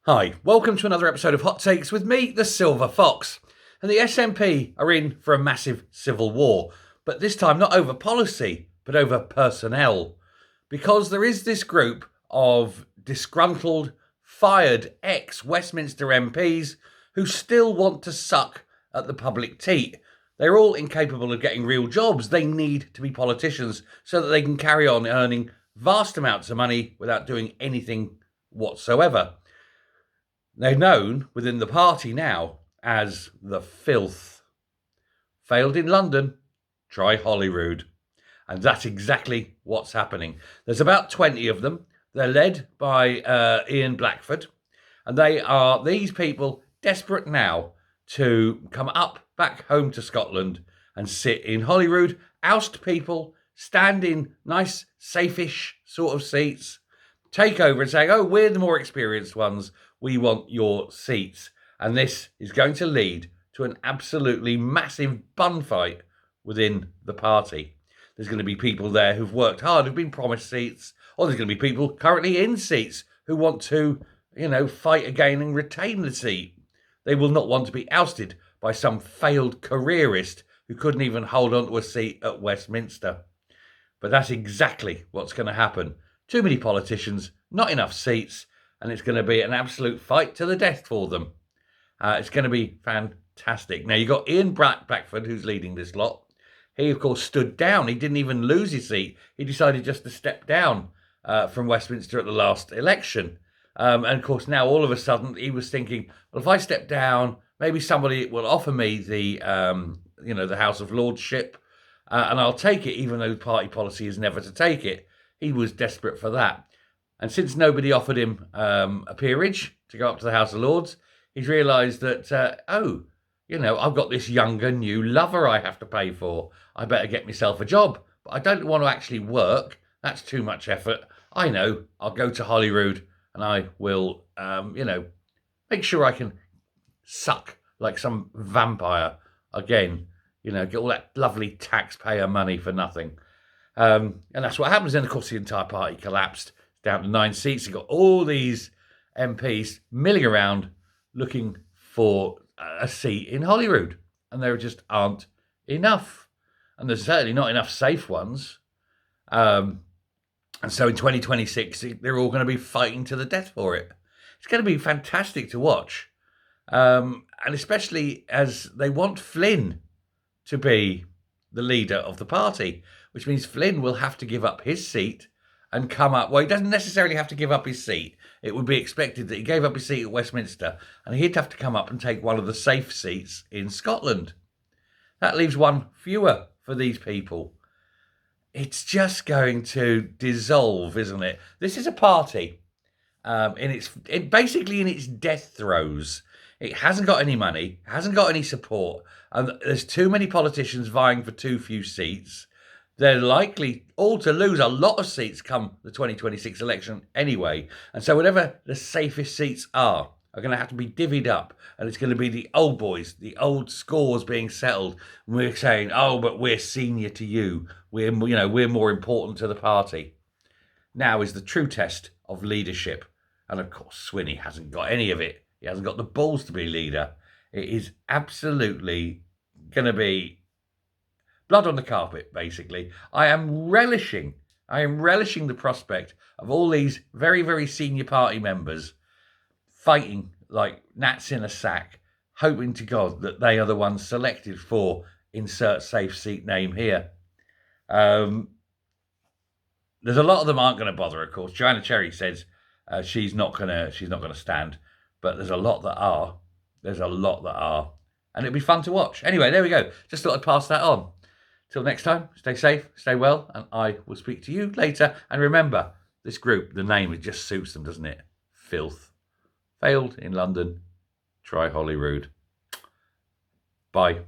Hi, welcome to another episode of Hot Takes with me, the Silver Fox. And the SNP are in for a massive civil war, but this time not over policy, but over personnel. Because there is this group of disgruntled, fired ex-Westminster MPs who still want to suck at the public teat. They're all incapable of getting real jobs. They need to be politicians so that they can carry on earning vast amounts of money without doing anything whatsoever. They're known within the party now as the Filth. Failed in London, try Holyrood. And that's exactly what's happening. There's about 20 of them. They're led by Ian Blackford. And they are these people desperate now to come up back home to Scotland and sit in Holyrood, oust people, stand in nice, safe-ish sort of seats, take over and say, oh, we're the more experienced ones. We want your seats. And this is going to lead to an absolutely massive bun fight within the party. There's going to be people there who've worked hard, who've been promised seats, or there's going to be people currently in seats who want to, fight again and retain the seat. They will not want to be ousted by some failed careerist who couldn't even hold on to a seat at Westminster. But that's exactly what's going to happen. Too many politicians, not enough seats, and it's going to be an absolute fight to the death for them. It's going to be fantastic. Now, you've got Ian Blackford, who's leading this lot. He, of course, stood down. He didn't even lose his seat. He decided just to step down from Westminster at the last election. And, of course, now all of a sudden he was thinking, well, if I step down, maybe somebody will offer me the House of Lordship, and I'll take it, even though party policy is never to take it. He was desperate for that. And since nobody offered him a peerage to go up to the House of Lords, he's realised that, I've got this younger, new lover I have to pay for. I better get myself a job. But I don't want to actually work. That's too much effort. I know. I'll go to Holyrood and I will, make sure I can suck like some vampire again. Get all that lovely taxpayer money for nothing. And that's what happens. Then, of course, the entire party collapsed down to 9 seats. You've got all these MPs milling around looking for a seat in Holyrood. And there just aren't enough. And there's certainly not enough safe ones. And so in 2026, they're all going to be fighting to the death for it. It's going to be fantastic to watch. And especially as they want Flynn to be the leader of the party, which means Flynn will have to give up his seat and come up. Well, he doesn't necessarily have to give up his seat. It would be expected that he gave up his seat at Westminster and he'd have to come up and take one of the safe seats in Scotland. That leaves one fewer for these people. It's just going to dissolve, isn't it? This is a party basically in its death throes. It hasn't got any money, hasn't got any support, and there's too many politicians vying for too few seats. They're likely all to lose a lot of seats come the 2026 election anyway. And so whatever the safest seats are going to have to be divvied up. And it's going to be the old boys, the old scores being settled. And we're saying, oh, but we're senior to you. We're more important to the party. Now is the true test of leadership. And of course, Swinney hasn't got any of it. He hasn't got the balls to be leader. It is absolutely going to be blood on the carpet, basically. I am relishing the prospect of all these very, very senior party members fighting like gnats in a sack, hoping to God that they are the ones selected for insert safe seat name here. There's a lot of them aren't going to bother, of course. Joanna Cherry says she's not going to stand, but there's a lot that are. And it'll be fun to watch. Anyway, there we go. Just thought I'd pass that on. Till next time, stay safe, stay well, and I will speak to you later. And remember, this group, the name, it just suits them, doesn't it? Filth. Failed in London, try Holyrood. Bye.